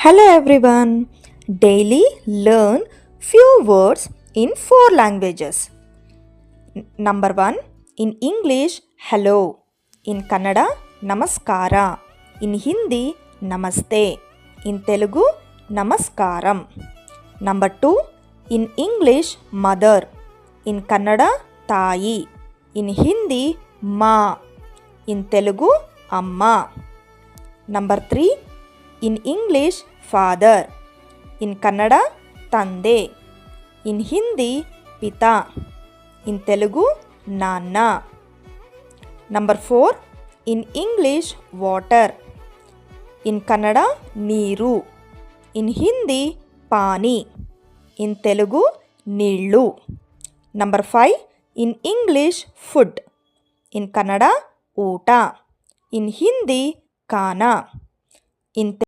Hello everyone. Daily learn few words in four languages. Number 1, in English hello, in Kannada namaskara, in Hindi namaste, in Telugu namaskaram. Number 2, in English mother, in Kannada tayi, in Hindi ma, in Telugu amma. Number 3, in English father, in Kannada tande, in Hindi pita, in Telugu nanna. Number 4, in English water, in Kannada neeru, in Hindi pani, in Telugu nillu. Number 5, in English food, in Kannada ఊట, in Hindi kana, in